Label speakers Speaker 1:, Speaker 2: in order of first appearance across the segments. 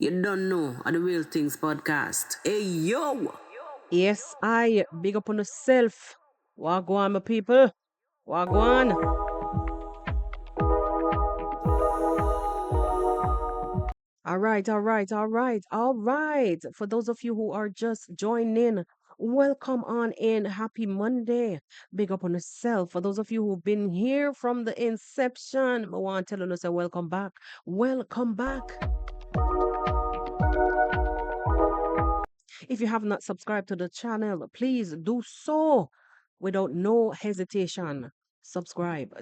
Speaker 1: You don't know are the Real Things podcast. Hey yo!
Speaker 2: Yes, I big up on yourself. Wagwan, my people. Wagwan. All right. For those of you who are just joining in, welcome on in. Happy Monday. Big up on yourself. For those of you who've been here from the inception, I want to tell you, say welcome back. Welcome back. If you have not subscribed to the channel, please do so without no hesitation. Subscribe.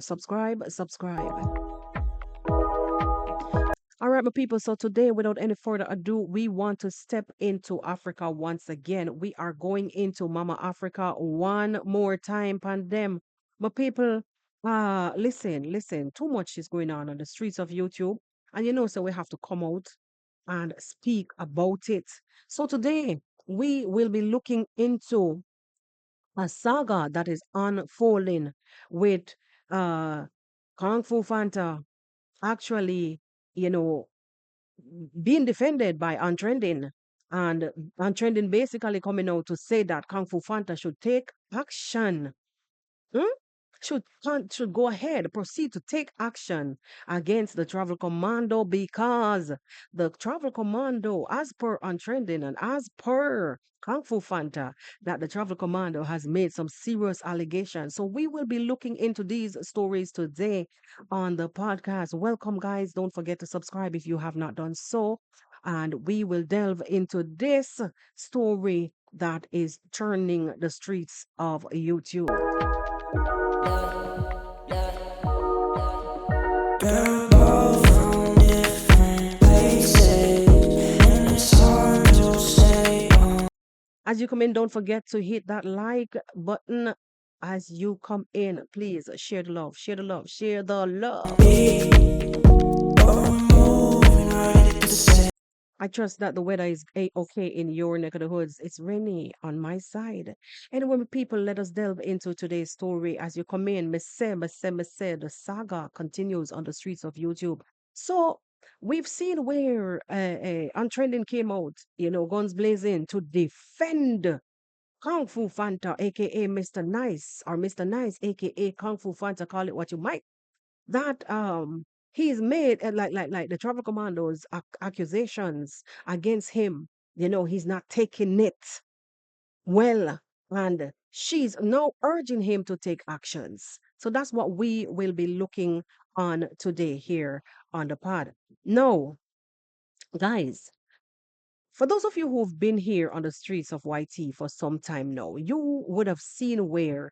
Speaker 2: All right, my people. So today, without any further ado, we want to step into Africa once again. We are going into Mama Africa one more time, pandem. My people, listen. Too much is going on the streets of YouTube, and so we have to come out and speak about it. So today, we will be looking into a saga that is unfolding with uh Kung Fu Fanta actually, you know, being defended by Untrending, and Untrending basically coming out to say that Kung Fu Fanta should take action. Hmm? Should go ahead, proceed to take action against the travel commando, because the travel commando, as per Untrending and as per Kung Fu Fanta, that the travel commando has made some serious allegations. So we will be looking into these stories today on the podcast. Welcome, guys. Don't forget to subscribe if you have not done so. And we will delve into this story that is turning the streets of YouTube. As you come in, don't forget to hit that like button as you come in. Please share the love, share the love, share the love. I trust that the weather is okay in your neck of the woods. It's rainy on my side. Anyway, people, let us delve into today's story. As you come in, the saga continues on the streets of YouTube. So we've seen where Untrending came out, guns blazing to defend Kung Fu Fanta, aka Mr. Nice, or Mr. Nice, aka Kung Fu Fanta, call it what you might. That he's made like the travel commandos accusations against him. He's not taking it well, and she's now urging him to take actions. So that's what we will be looking on today here on the pod. No, guys, for those of you who've been here on the streets of YT for some time now, you would have seen where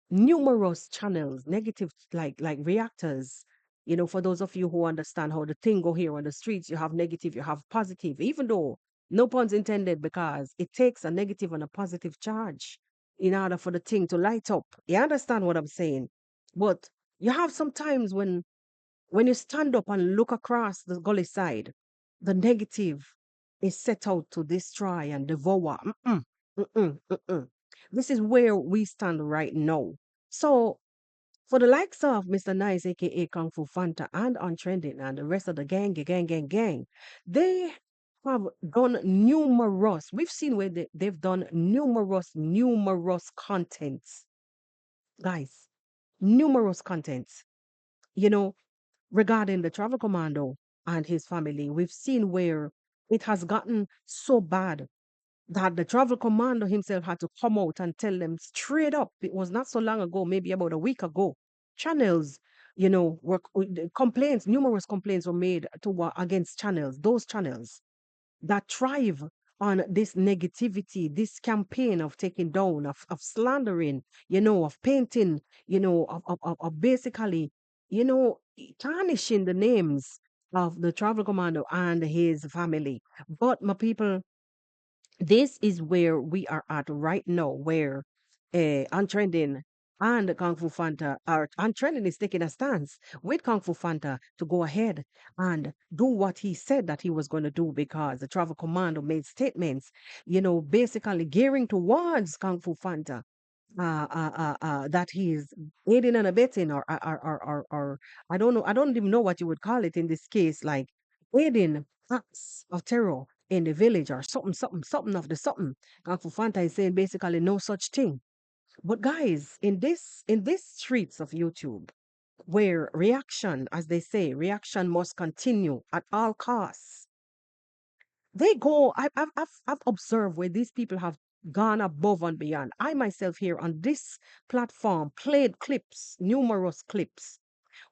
Speaker 2: numerous channels, negative like reactors. For those of you who understand how the thing go here on the streets, you have negative, you have positive, even though no puns intended, because it takes a negative and a positive charge in order for the thing to light up. You understand what I'm saying? But you have some times when you stand up and look across the gully side, the negative is set out to destroy and devour. Mm-mm. This is where we stand right now. So, for the likes of Mr. Nice, aka Kung Fu Fanta, and Untrending, and the rest of the gang, they have done numerous. We've seen where they've done numerous contents, guys, numerous contents. You know, regarding the travel commando and his family, we've seen where it has gotten so bad that the travel commando himself had to come out and tell them straight up. It was not so long ago, maybe about a week ago. Channels, were the complaints, numerous complaints were made against channels, those channels that thrive on this negativity, this campaign of taking down, of slandering, of painting, of basically, tarnishing the names of the travel commando and his family. But my people, this is where we are at right now, where Untrending and Kung Fu Fanta are Untrending is taking a stance with Kung Fu Fanta to go ahead and do what he said that he was going to do, because the travel commando made statements, basically gearing towards Kung Fu Fanta. That he's aiding and abetting, or I don't know, I don't even know what you would call it in this case, like aiding acts of terror in the village or something, something, something of the something. And Fufanta is saying basically no such thing. But guys, in this streets of YouTube, where reaction, as they say, reaction must continue at all costs. They go. I've observed where these people have gone above and beyond. I myself here on this platform played clips, numerous clips,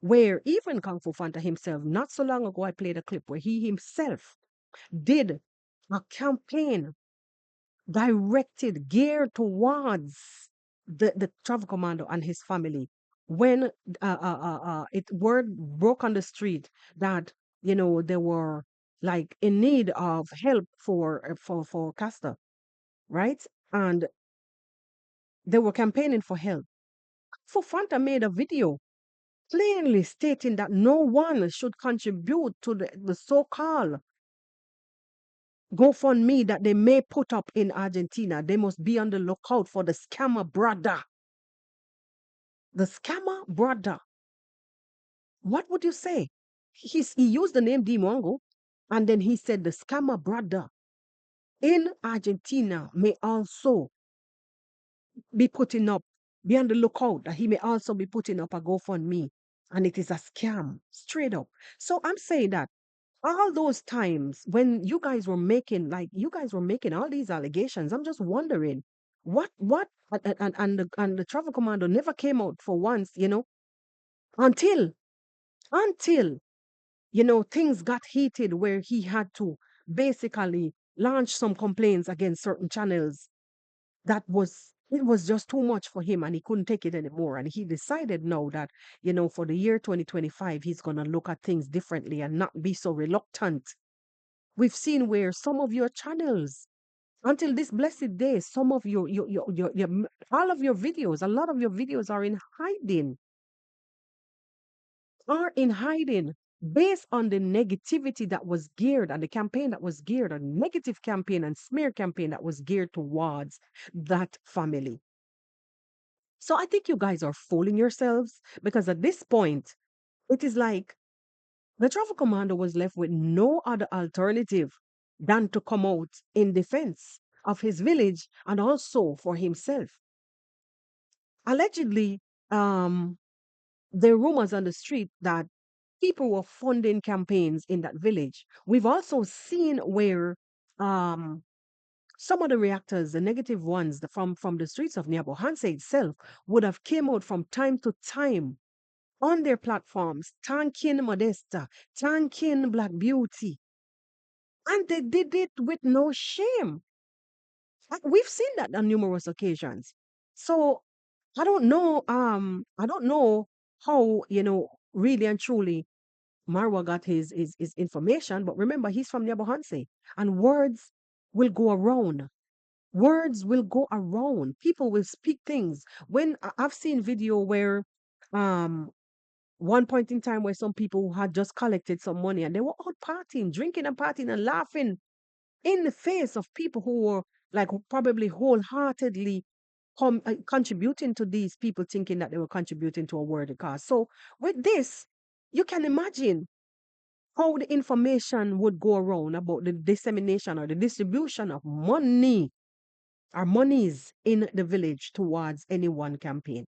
Speaker 2: where even Kung Fu Fanta himself, not so long ago, I played a clip where he himself did a campaign directed, geared towards the travel commando and his family. When it word broke on the street that they were like in need of help for Castor, right? And they were campaigning for help. Fufanta made a video plainly stating that no one should contribute to the so-called GoFundMe that they may put up in Argentina. They must be on the lookout for the scammer brother. The scammer brother. What would you say? He used the name Dimongo, and then he said the scammer brother in Argentina may also be putting up, be on the lookout that he may also be putting up a GoFundMe. And it is a scam, straight up. So I'm saying that all those times when you guys were making all these allegations, I'm just wondering what and the travel commando never came out for once, until until things got heated where he had to basically launch some complaints against certain channels. It was just too much for him and he couldn't take it anymore, and he decided now that for the year 2025 he's going to look at things differently and not be so reluctant. We've seen where some of your channels, until this blessed day, some of all of your videos, a lot of your videos are in hiding based on the negativity that was geared and the campaign that was geared, a negative campaign and smear campaign that was geared towards that family. So I think you guys are fooling yourselves, because at this point, it is like the travel commander was left with no other alternative than to come out in defense of his village and also for himself. Allegedly, um, there are rumors on the street that people were funding campaigns in that village. We've also seen where um, some of the reactors, the negative ones from the streets of Nyabohanse itself, would have came out from time to time on their platforms, thanking Modesta, thanking Black Beauty, and they did it with no shame. We've seen that on numerous occasions. So I don't know how, really and truly Marwa got his information, but remember he's from Nyabohanse, and words will go around. Words will go around. People will speak things. When I've seen video where um one point in time where some people had just collected some money and they were out partying, drinking and partying and laughing in the face of people who were like probably wholeheartedly contributing to these people, thinking that they were contributing to a worthy cause. So with this, you can imagine how the information would go around about the dissemination or the distribution of money or monies in the village towards any one campaign.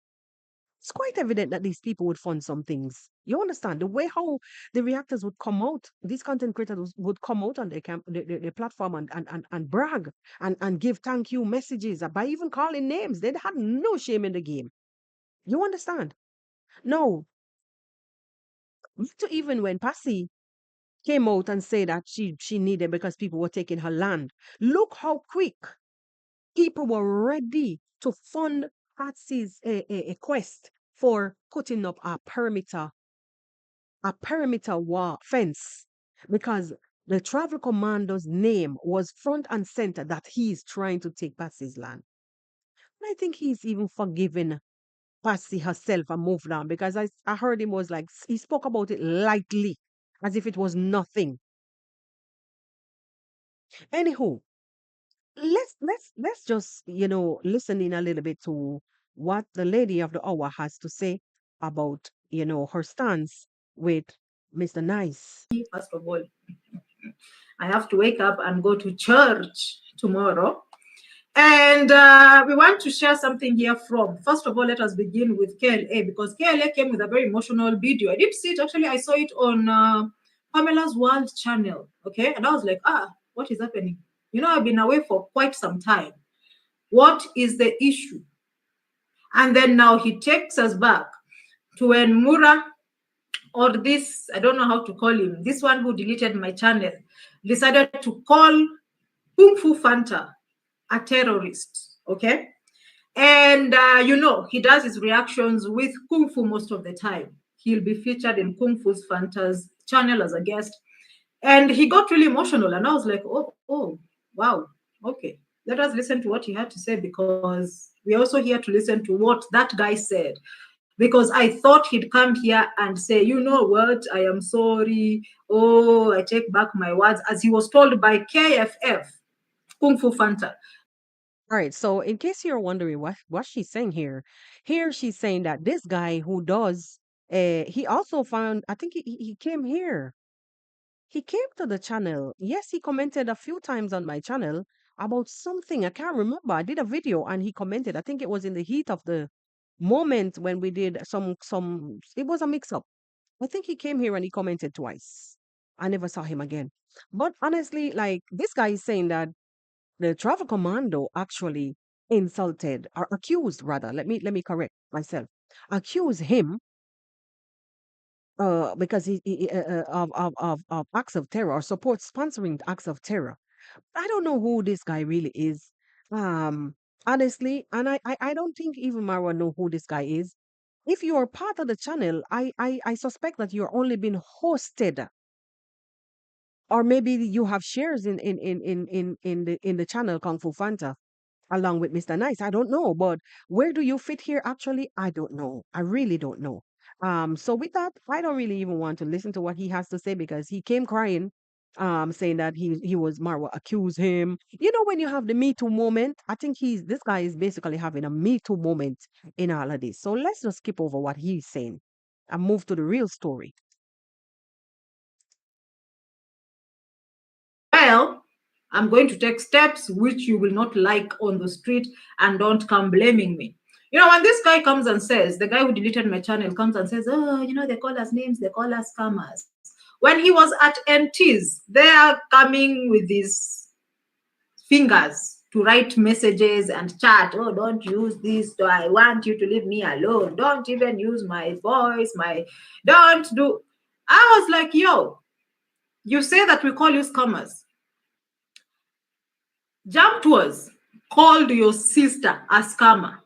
Speaker 2: It's quite evident that these people would fund some things. You understand the way how the reactors would come out, these content creators would come out on their platform and brag and give thank you messages by even calling names. They had no shame in the game. You understand? No, to even when Passy came out and said that she needed because people were taking her land. Look how quick people were ready to fund Patsy's a quest for putting up a perimeter wall fence, because the travel commando's name was front and center that he's trying to take Patsy's land. And I think he's even forgiven Patsy herself and moved on, because I heard him was like he spoke about it lightly as if it was nothing. Anywho, let's just listen in a little bit to what the lady of the hour has to say about her stance with Mr. Nice.
Speaker 3: First of all, I have to wake up and go to church tomorrow. And we want to share something here from. First of all, let us begin with KLA because KLA came with a very emotional video. I did see it, actually, I saw it on Pamela's World channel. Okay. And I was like, what is happening? I've been away for quite some time. What is the issue? And then now he takes us back to when Mura, or this, I don't know how to call him, this one who deleted my channel, decided to call Kung Fu Fanta a terrorist. Okay. And, he does his reactions with Kung Fu most of the time. He'll be featured in Kung Fu's Fanta's channel as a guest. And he got really emotional. And I was like, oh, wow. Okay. Let us listen to what he had to say because we're also here to listen to what that guy said. Because I thought he'd come here and say, you know what, I am sorry. Oh, I take back my words, as he was told by KFF, Kung Fu Fanta.
Speaker 2: All right, so in case you're wondering what she's saying here she's saying that this guy who does, he also found, I think he came here. He came to the channel. Yes, he commented a few times on my channel about something. I can't remember. I did a video and he commented. I think it was in the heat of the moment when we did some. It was a mix up. I think he came here and he commented twice. I never saw him again. But honestly, like this guy is saying that the travel commando actually insulted or accused rather. Let me correct myself. Accused him because of acts of terror or support sponsoring acts of terror. I don't know who this guy really is. Um, honestly, and I don't think even Marwa know who this guy is. If you are part of the channel, I suspect that you're only been hosted, or maybe you have shares in the channel Kung Fu Fanta along with Mr. Nice. I don't know, but where do you fit here actually? I don't know. I really don't know. So with that, I don't really even want to listen to what he has to say because he came crying, saying that he was Marwa accused him. You know, when you have the Me Too moment, I think this guy is basically having a Me Too moment in all of this. So let's just skip over what he's saying and move to the real story.
Speaker 3: Well, I'm going to take steps which you will not like on the street and don't come blaming me. When this guy comes and says, the guy who deleted my channel comes and says, oh, they call us names, they call us scammers. When he was at NTs, they are coming with these fingers to write messages and chat. Oh, don't use this. I want you to leave me alone. Don't even use my voice. Don't do. I was like, yo, you say that we call you scammers. Jump Tours called your sister a scammer.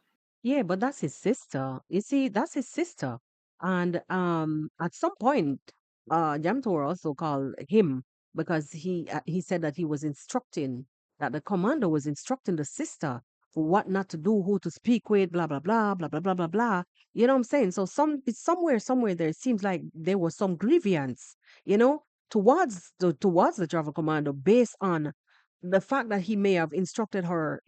Speaker 2: Yeah, but that's his sister. You see, that's his sister. And at some point, Jamtor also called him because he said that he was instructing that the commander was instructing the sister for what not to do, who to speak with, blah blah blah, blah blah blah blah blah. You know what I'm saying? So it's somewhere there it seems like there was some grievance, towards the travel commander based on the fact that he may have instructed her,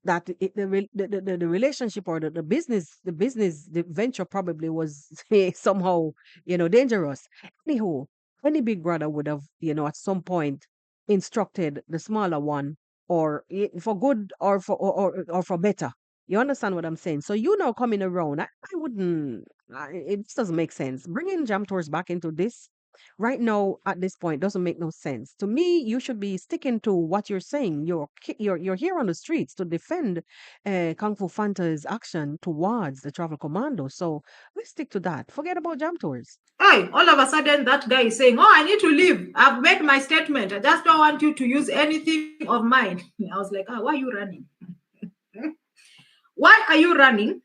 Speaker 2: that the relationship or the venture probably was somehow dangerous. Anywho, any big brother would have at some point instructed the smaller one, or for good or or for better. You understand what I'm saying? So now coming around, I wouldn't. It just doesn't make sense. Bringing Jam Tours back into this right now at this point doesn't make no sense to me. You should be sticking to what you're saying. You're here on the streets to defend Kung Fu Fanta's action towards the travel commando, so let's stick to that. Forget about jam tours.
Speaker 3: Hey, all of a sudden that guy is saying, oh, I need to leave. I've made my statement. I just don't want you to use anything of mine. I was like, why are you running? Why are you running?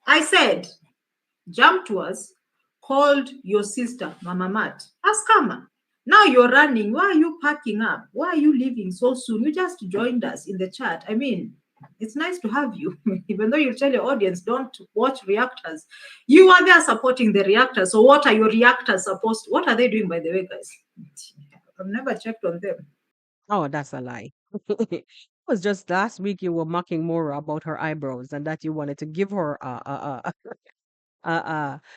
Speaker 3: I said, Jump Tours called your sister, Mama Mat, a scammer. Now you're running. Why are you packing up? Why are you leaving so soon? You just joined us in the chat. I mean, it's nice to have you, even though you tell your audience don't watch reactors. You are there supporting the reactors. So what are your reactors supposed to, what are they doing, by the way, guys? I've never checked on them.
Speaker 2: Oh, that's a lie. It was just last week you were mocking Mora about her eyebrows and that you wanted to give her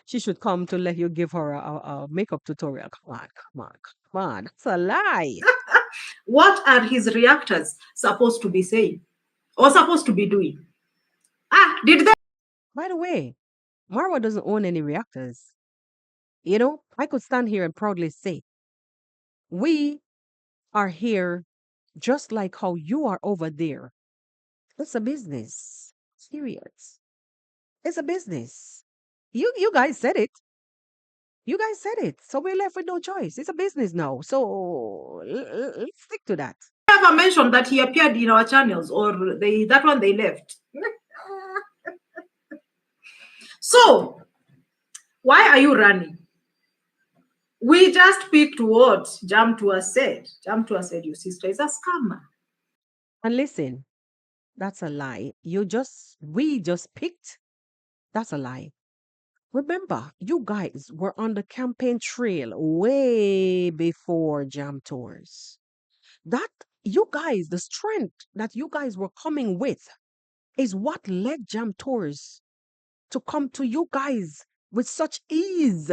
Speaker 2: She should come to let you give her a makeup tutorial. Come on, come on, come on. That's a lie.
Speaker 3: What are his reactors supposed to be saying or supposed to be doing? Ah, did they
Speaker 2: By the way, Marwa doesn't own any reactors. You know, I could stand here and proudly say, we are here just like how you are over there. It's a business. Serious. It's a business. You guys said it. You guys said it. So we're left with no choice. It's a business now. So let's stick to that.
Speaker 3: ever mentioned that he appeared in our channels or that one they left? So, why are you running? We just picked what Jamtua said. Jamtua said your sister is a scammer.
Speaker 2: And listen, that's a lie. We just picked. That's a lie. Remember, you guys were on the campaign trail way before Jam Tours. That you guys, the strength that you guys were coming with is what led Jam Tours to come to you guys with such ease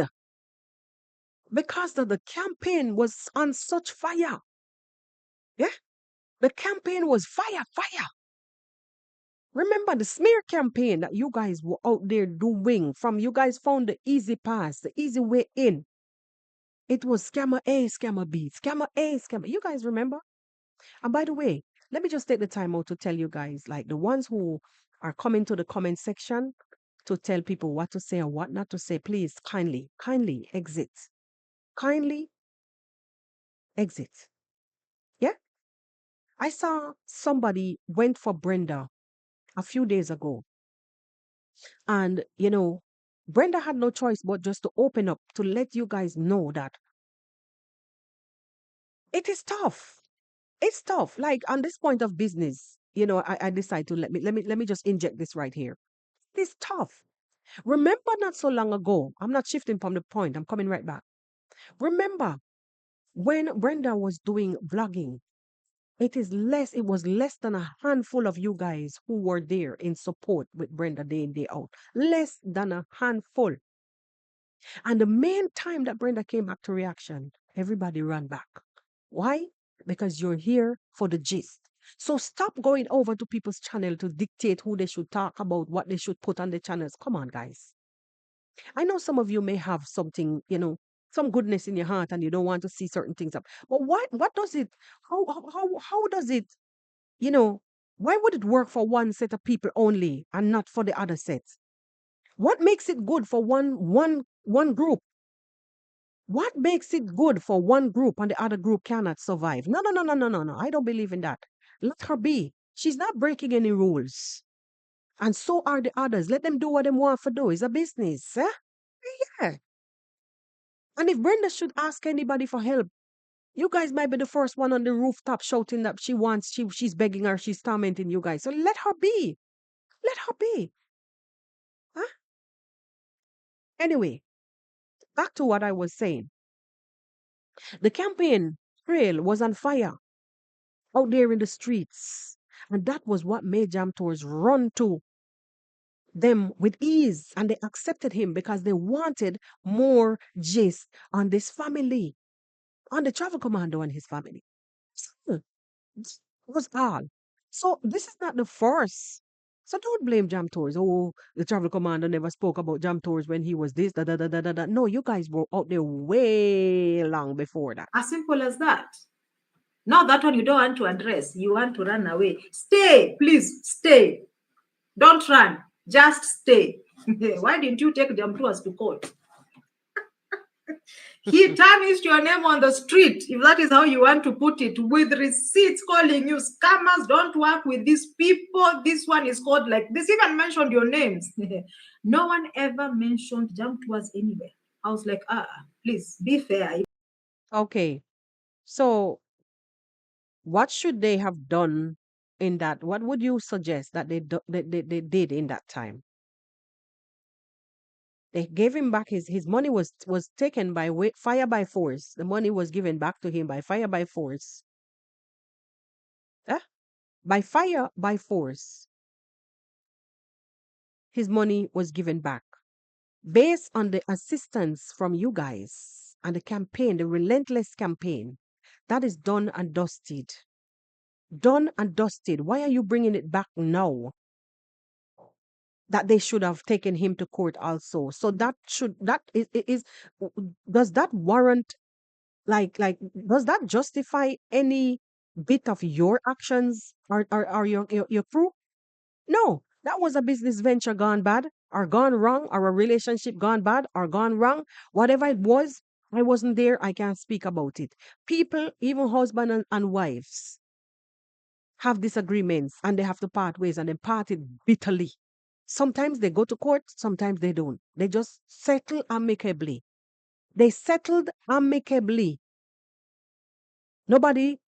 Speaker 2: because the campaign was on such fire. Yeah, the campaign was fire, fire. Remember the smear campaign that you guys were out there doing from you guys found the easy pass, the easy way in. It was scammer A, scammer B, scammer A, scammer. You guys remember? And by the way, let me just take the time out to tell you guys, like the ones who are coming to the comment section to tell people what to say or what not to say, please kindly exit. Kindly exit. Yeah? I saw somebody went for Brenda a few days ago. And, Brenda had no choice but just to open up to let you guys know that it is tough. It's tough. Like on this point of business, I decide to let me just inject this right here. It's tough. Remember not so long ago, I'm not shifting from the point, I'm coming right back. Remember when Brenda was doing vlogging, it was less than a handful of you guys who were there in support with Brenda day in, day out. Less than a handful. And the main time that Brenda came back to reaction, everybody ran back. Why? Because you're here for the gist. So stop going over to people's channel to dictate who they should talk about, what they should put on the channels. Come on, guys. I know some of you may have something, some goodness in your heart and you don't want to see certain things up. But what does it, how does it, you know, why would it work for one set of people only and not for the other set? What makes it good for one group? What makes it good for one group and the other group cannot survive? No, no, no, no, no, no, no. I don't believe in that. Let her be. She's not breaking any rules. And so are the others. Let them do what they want to do. It's a business. Eh? Yeah. And if Brenda should ask anybody for help, you guys might be the first one on the rooftop shouting that she's begging her, she's tormenting you guys. So let her be. Let her be. Huh? Anyway, back to what I was saying. The campaign trail was on fire out there in the streets. And that was what made Jam Tours run to them with ease. And they accepted him because they wanted more gist on this family, on the travel commando and his family. So, this was all. So this is not the first. So don't blame Jam Tours. Oh, the travel commander never spoke about Jam Tours when he was this, da da da da da da. No, you guys were out there way long before that.
Speaker 3: As simple as that. Now that one you don't want to address, you want to run away. Stay, please stay. Don't run. Just stay. Why didn't you take them to us to court? He tarnished your name on the street, if that is how you want to put it, with receipts calling you scammers. Don't work with these people. This one is called like this. Even mentioned your names. No one ever mentioned jump to us anywhere. I was like, please be fair.
Speaker 2: Okay. So what should they have done in that? What would you suggest that they did in that time? They gave him back his money was taken by fire by force. The money was given back to him by fire by force. Eh? By fire by force. His money was given back. based on the assistance from you guys and the campaign, the relentless campaign, that is done and dusted. Done and dusted. Why are you bringing it back now? That they should have taken him to court also. So that is does that warrant like does that justify any bit of your actions or your crew? No, that was a business venture gone bad or gone wrong or a relationship gone bad or gone wrong. Whatever it was, I wasn't there. I can't speak about it. People, even husband and wives, have disagreements and they have to part ways and they parted bitterly. Sometimes they go to court, sometimes they don't. They just settle amicably. They settled amicably. Nobody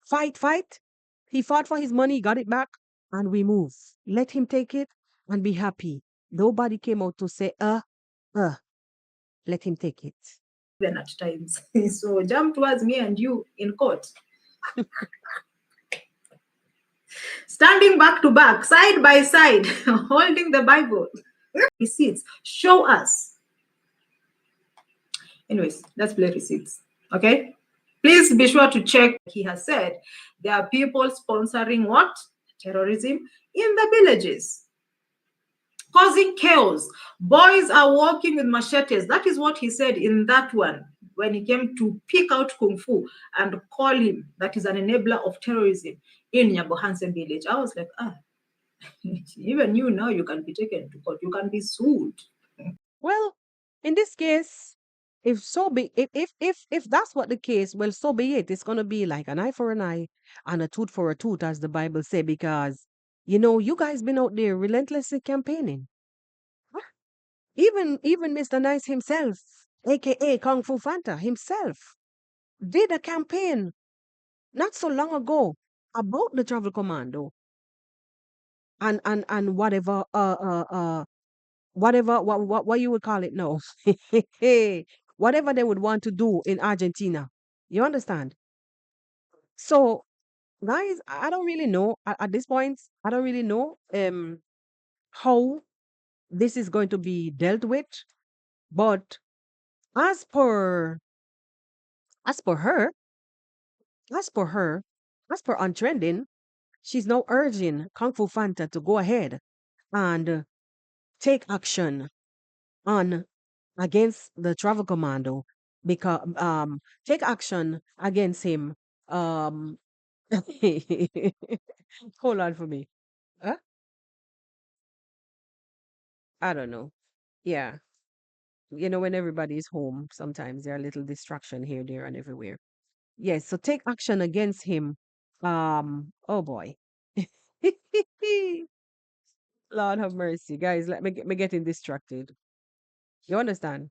Speaker 2: fight. He fought for his money, got it back, and we move. Let him take it and be happy. Nobody came out to say, let him take it.
Speaker 3: Even at times. So jump towards me and you in court. Standing back to back, side by side, holding the Bible. Receipts. Show us. Anyways, let's play receipts. Okay? Please be sure to check. He has said there are people sponsoring what? Terrorism in the villages, causing chaos. Boys are walking with machetes. That is what he said in that one when he came to pick out Kung Fu and call him that is an enabler of terrorism in Nyabohansen village. I was like, even you now you can be taken to court. You can be sued.
Speaker 2: Well, in this case, if that's what the case, well, so be it. It's gonna be like an eye for an eye and a tooth for a tooth, as the Bible say, because you guys been out there relentlessly campaigning. Even Mr. Nice himself, aka Kung Fu Fanta himself, did a campaign not so long ago about the travel commando and whatever what you would call it now. Whatever they would want to do in Argentina. You understand? So guys, I don't really know at this point. I don't really know how this is going to be dealt with. But as per as per her, as per her, as per on trending, she's now urging Kung Fu Fanta to go ahead and take action on against the travel commando because take action against him. Um hold on for me. Huh? I don't know. Yeah. When everybody's home, sometimes there are little distraction here, there, and everywhere. Yes, so take action against him. Oh boy. Lord have mercy, guys. Let me getting distracted. You understand?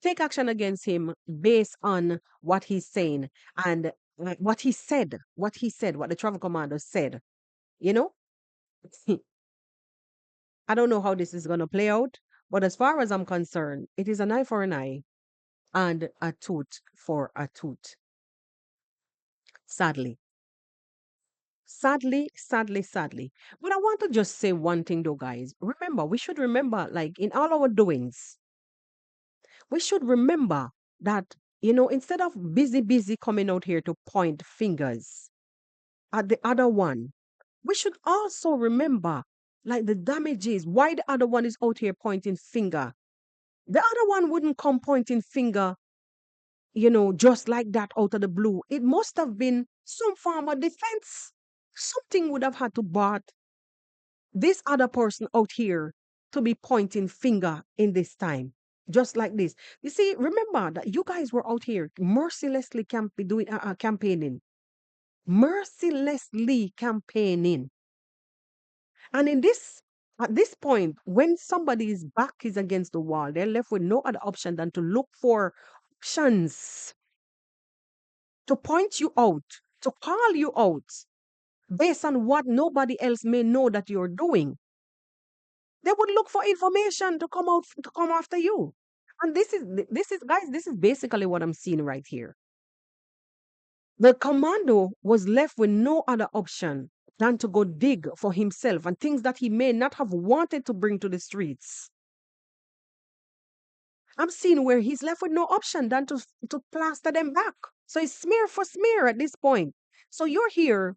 Speaker 2: Take action against him based on what he's saying and what the travel commander said. You know, I don't know how this is going to play out, but as far as I'm concerned, it is an eye for an eye and a tooth for a tooth. Sadly, sadly. But I want to just say one thing though, guys. Remember, we should remember, like in all our doings, we should remember that, instead of busy coming out here to point fingers at the other one, we should also remember like the damages, why the other one is out here pointing finger. The other one wouldn't come pointing finger, just like that out of the blue. It must have been some form of defense. Something would have had to brought this other person out here to be pointing finger in this time. Just like this. You see, remember that you guys were out here mercilessly campaigning. Mercilessly campaigning. And at this point, when somebody's back is against the wall, they're left with no other option than to look for options to point you out, to call you out based on what nobody else may know that you're doing. They would look for information to come after you. And this is basically what I'm seeing right here. The commando was left with no other option than to go dig for himself and things that he may not have wanted to bring to the streets. I'm seeing where he's left with no option than to plaster them back. So it's smear for smear at this point. So you're here,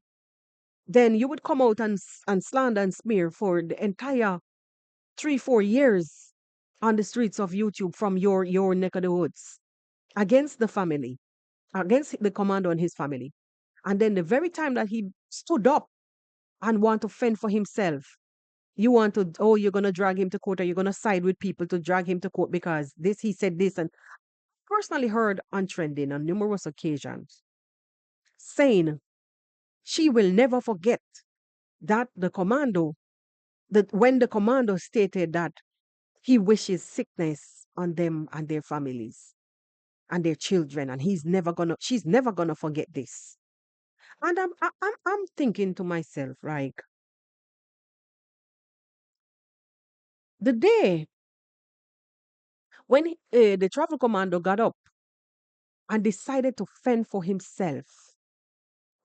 Speaker 2: then you would come out and slander and smear for the entire 3 4 years on the streets of YouTube from your neck of the woods against the family, against the commando and his family. And then the very time that he stood up and want to fend for himself, you want to, oh, you're gonna drag him to court, or you're gonna side with people to drag him to court because this he said this. And personally heard on trending on numerous occasions saying she will never forget that the commando, that when the commando stated that he wishes sickness on them and their families and their children, and she's never gonna forget this. And I'm thinking to myself, like, the day when the travel commando got up and decided to fend for himself,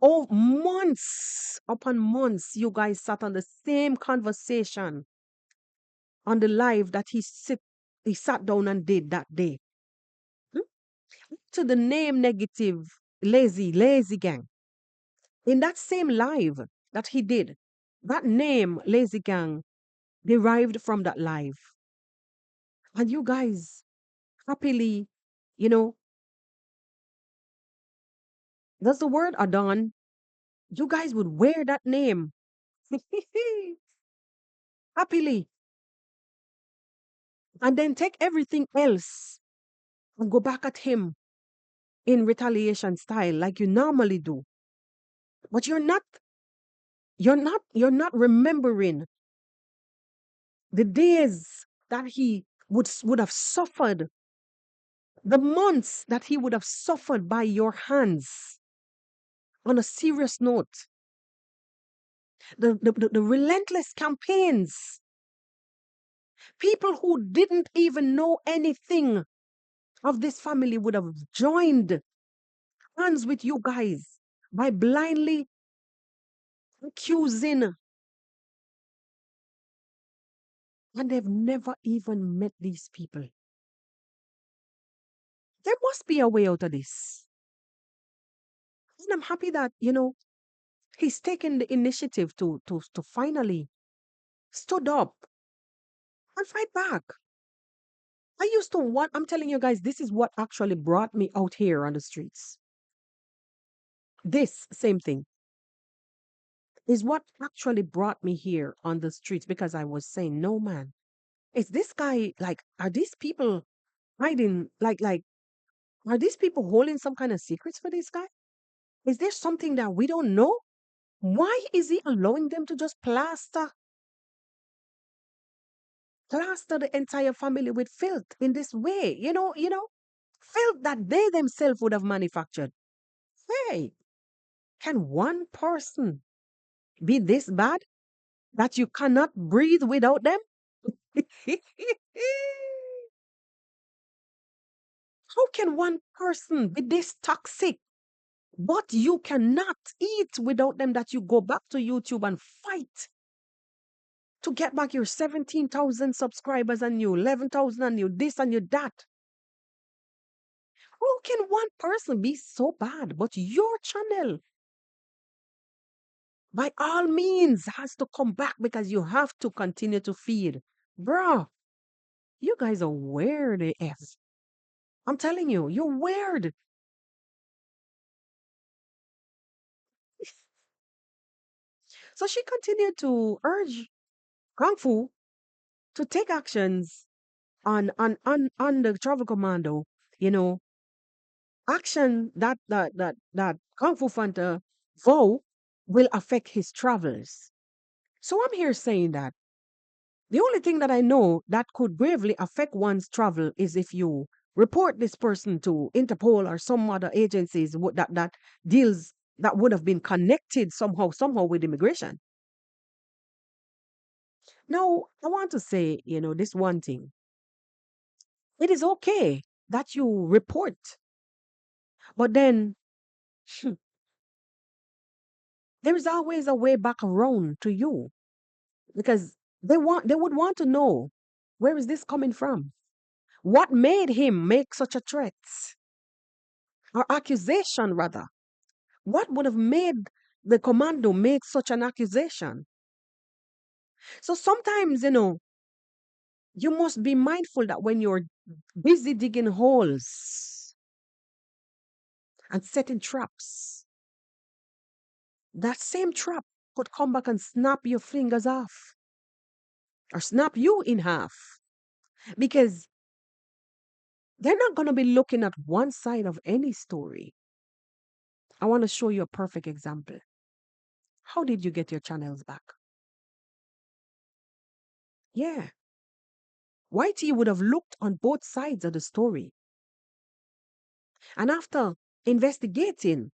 Speaker 2: oh, months upon months, you guys sat on the same conversation on the live that he sat down and did that day. Hmm? To the name negative, lazy gang. In that same live that he did, that name, lazy gang, derived from that live. And you guys happily, you know, that's the word Adon. You guys would wear that name happily and then take everything else and go back at him in retaliation style like you normally do. But you're not remembering the days that he would have suffered, the months that he would have suffered by your hands. On a serious note, the relentless campaigns, people who didn't even know anything of this family would have joined hands with you guys by blindly accusing, and they've never even met these people. There must be a way out of this. And I'm happy that, he's taken the initiative to finally stood up and fight back. I'm telling you guys, this is what actually brought me out here on the streets. This same thing is what actually brought me here on the streets, because I was saying, no man, is this guy, like, are these people hiding, are these people holding some kind of secrets for this guy? Is there something that we don't know? Why is he allowing them to just plaster the entire family with filth in this way? Filth that they themselves would have manufactured. Hey, can one person be this bad that you cannot breathe without them? How can one person be this toxic, but you cannot eat without them, that you go back to YouTube and fight to get back your 17,000 subscribers and you 11,000 and you this and you that? How can one person be so bad, but your channel, by all means, has to come back because you have to continue to feed? Bruh, you guys are weird AF. I'm telling you, you're weird. So she continued to urge Kung Fu to take actions on the travel commando, you know, action that Kung Fu Fanta vow will affect his travels. So I'm here saying that the only thing that I know that could gravely affect one's travel is if you report this person to Interpol or some other agencies that deals, that would have been connected somehow with immigration. Now, I want to say, this one thing. It is okay that you report, but then there is always a way back around to you, because they would want to know, where is this coming from? What made him make such a threat? Or accusation, rather? What would have made the commando make such an accusation? So sometimes, you must be mindful that when you're busy digging holes and setting traps, that same trap could come back and snap your fingers off or snap you in half because they're not going to be looking at one side of any story. I want to show you a perfect example. How did you get your channels back? Yeah. Whitey would have looked on both sides of the story. And after investigating,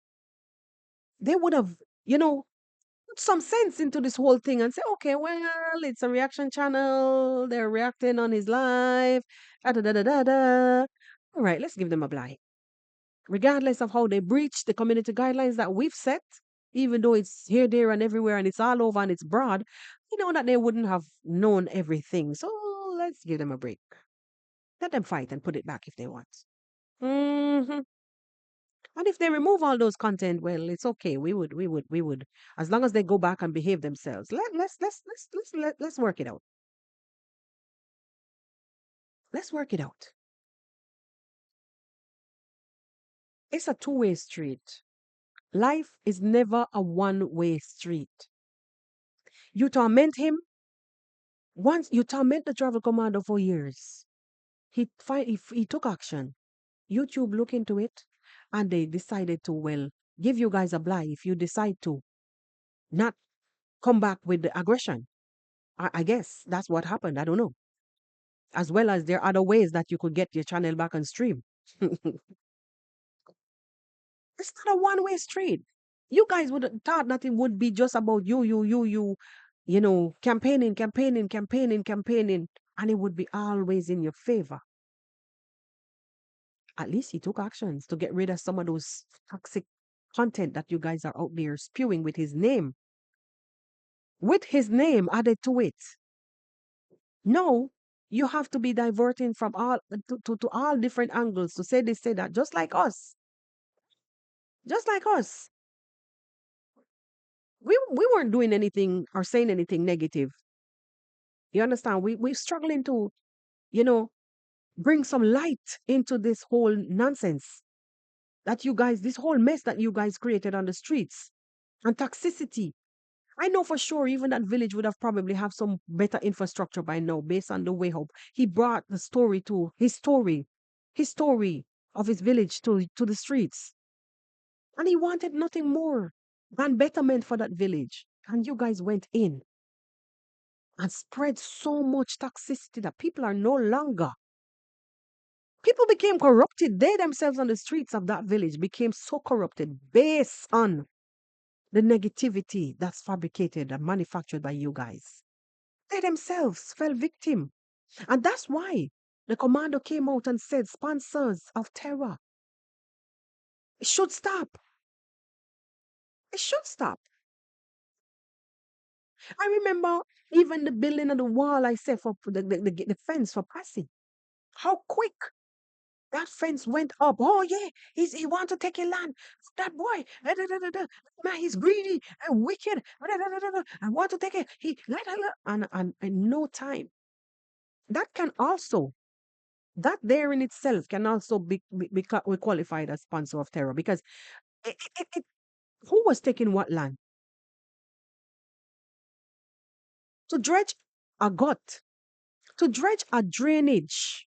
Speaker 2: they would have, put some sense into this whole thing and say, okay, well, it's a reaction channel. They're reacting on his live. Da da da da da da. All right, let's give them a blight. Regardless of how they breach the community guidelines that we've set, even though it's here, there, and everywhere, and it's all over and it's broad, you know that they wouldn't have known everything. So let's give them a break. Let them fight and put it back if they want. hmm And if they remove all those content, well, it's okay. We would, as long as they go back and behave themselves. Let's work it out. Let's work it out. It's a two-way street. Life is never a one-way street. You torment him. Once you torment the travel commander for years, he took action. YouTube looked into it, and they decided to give you guys a blight if you decide to not come back with the aggression. I guess that's what happened. I don't know. As well as there are other ways that you could get your channel back on stream. It's not a one-way street. You guys would have thought that it would be just about campaigning, campaigning, campaigning, campaigning, and it would be always in your favor. At least he took actions to get rid of some of those toxic content that you guys are out there spewing with his name. With his name added to it. No, you have to be diverting from all to all different angles to say this, say that, just like us. Just like us. We weren't doing anything or saying anything negative. You understand? We're struggling to, you know, bring some light into this whole nonsense that you guys, this whole mess that you guys created on the streets and toxicity. I know for sure even that village would have probably have some better infrastructure by now based on the way how he brought the story to his story of his village to the streets. And he wanted nothing more than betterment for that village. And you guys went in and spread so much toxicity that people became corrupted. They themselves on the streets of that village became so corrupted based on the negativity that's fabricated and manufactured by you guys. They themselves fell victim. And that's why the commando came out and said, sponsors of terror, it should stop. It should stop. I remember even the building of the wall I said for the fence for passing. How quick that fence went up. Oh yeah, he want to take a land. That boy, man, he's greedy and wicked. And want to take it. And in no time. That can also that there in itself can also be qualified as sponsor of terror because who was taking what land to dredge a gut, to dredge a drainage.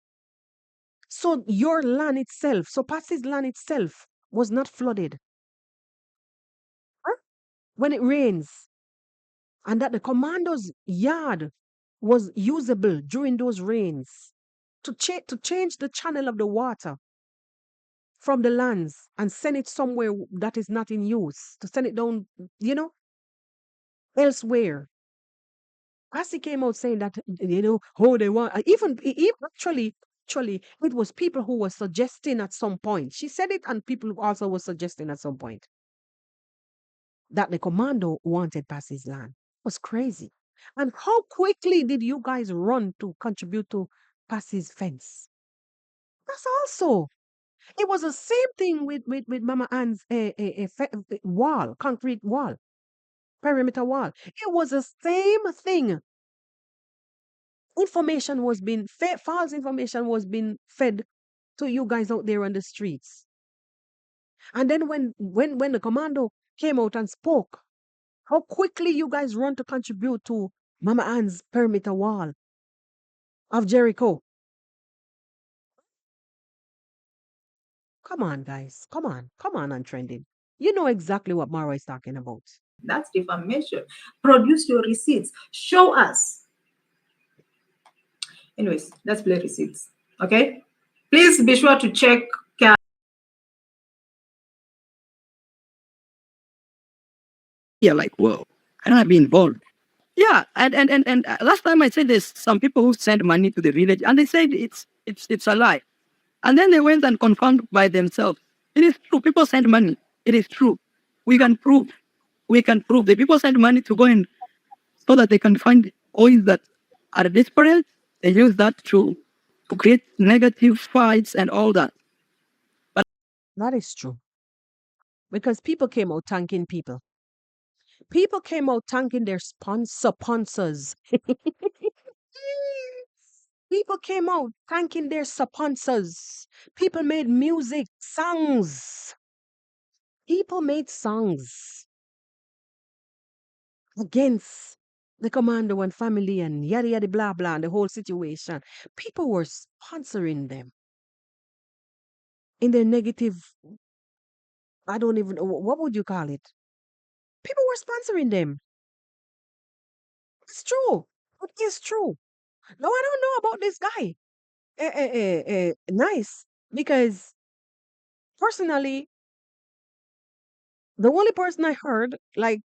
Speaker 2: So your land itself, so Patsy's land itself was not flooded. Huh? When it rains, and that the commando's yard was usable during those rains to change the channel of the water from the lands and send it somewhere that is not in use, to send it down, elsewhere. As he came out saying that, oh, they want, even actually, it was people who were suggesting at some point. She said it, and people also were suggesting at some point that the commando wanted Passy's land. It was crazy. And how quickly did you guys run to contribute to Passy's fence? That's also. It was the same thing with Mama Ann's wall, concrete wall, perimeter wall. It was the same thing. Information was being fed, false information was being fed to you guys out there on the streets. And then when the commando came out and spoke, how quickly you guys run to contribute to Mama Ann's perimeter wall of Jericho. Come on, guys. Come on, and trending. You know exactly what Mara is talking about.
Speaker 3: That's defamation. Produce your receipts. Show us. Anyways, let's play receipts. Okay? Please be sure to check.
Speaker 4: Yeah, like, whoa, can I be involved? Yeah, and last time I said there's some people who send money to the village, and they said it's a lie. And then they went and confirmed by themselves. It is true. People send money. It is true. We can prove. We can prove. The people send money to go in so that they can find oils that are desperate. They use that to create negative fights and all that.
Speaker 2: That is true. Because people came out thanking people. People came out thanking their sponsors. People came out thanking their sponsors. People made music, songs. People made songs against the commando and family and yada yada blah blah and the whole situation. People were sponsoring them in their negative. I don't even know what would you call it. People were sponsoring them. It's true. It is true. No, I don't know about this guy. Nice because personally, the only person I heard like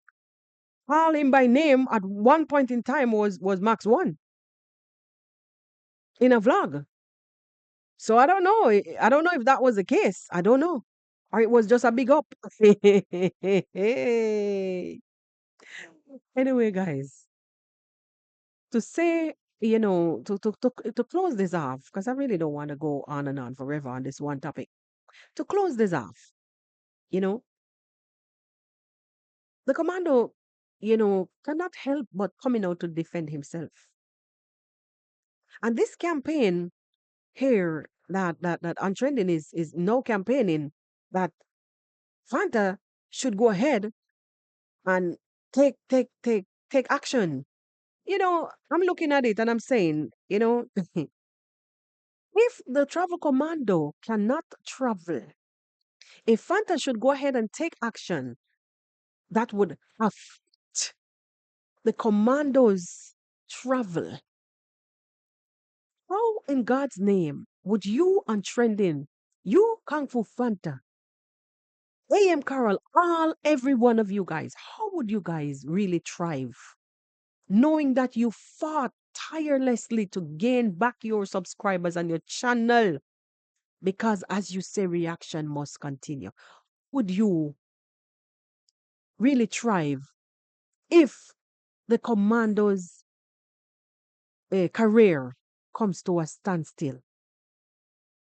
Speaker 2: call him by name at one point in time was Max One in a vlog. So I don't know. I don't know if that was the case. I don't know. Or it was just a big up. Anyway, guys, to say, to close this off, because I really don't want to go on and on forever on this one topic. To close this off, you know, the commando, cannot help but coming out to defend himself. And this campaign here that on trending is no campaigning that Fanta should go ahead and take action. I'm looking at it and I'm saying, if the travel commando cannot travel, if Fanta should go ahead and take action, that would affect the commando's travel. How in God's name would you on trending, you Kung Fu Fanta, AM Carol, every one of you guys, how would you guys really thrive? Knowing that you fought tirelessly to gain back your subscribers and your channel because as you say reaction must continue, would you really thrive if the commando's career comes to a standstill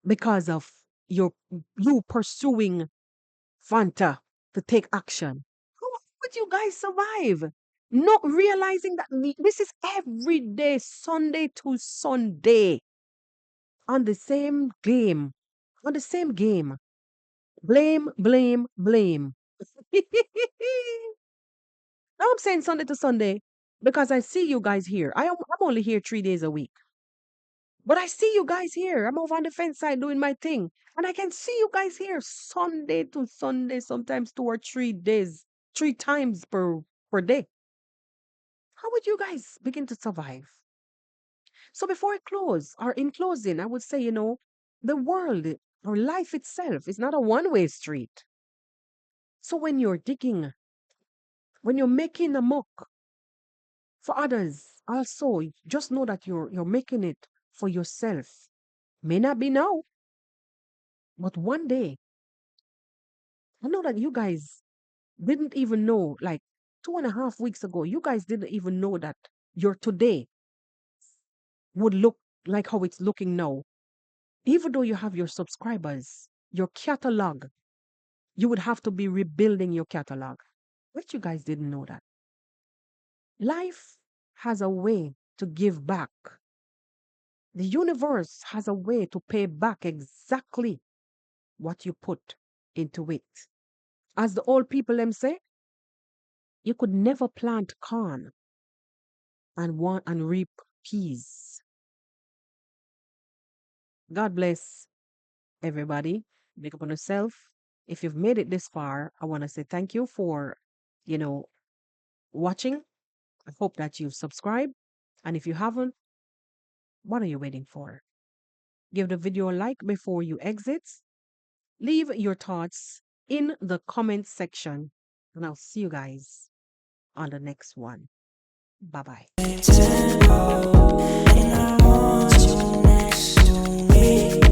Speaker 2: because of you pursuing Fanta to take action? How would you guys survive? Not realizing that this is every day, Sunday to Sunday, on the same game, on the same game. Blame, blame, blame. Now I'm saying Sunday to Sunday because I see you guys here. I'm only here 3 days a week. But I see you guys here. I'm over on the fence side doing my thing. And I can see you guys here Sunday to Sunday, sometimes 2 or 3 days, 3 times per day. How would you guys begin to survive? So before I close, or in closing, I would say, the world or life itself is not a one-way street. So when you're digging, when you're making a muck for others, also just know that you're making it for yourself. May not be now, but one day. I know that you guys didn't even know, like 2.5 weeks ago, you guys didn't even know that your today would look like how it's looking now. Even though you have your subscribers, your catalog, you would have to be rebuilding your catalog. But you guys didn't know that. Life has a way to give back. The universe has a way to pay back exactly what you put into it. As the old people them say, you could never plant corn and reap peas. God bless everybody. Make up on yourself. If you've made it this far, I want to say thank you for, you know, watching. I hope that you've subscribed. And if you haven't, what are you waiting for? Give the video a like before you exit. Leave your thoughts in the comment section. And I'll see you guys on the next one. Bye bye.
Speaker 5: And I want you next to me.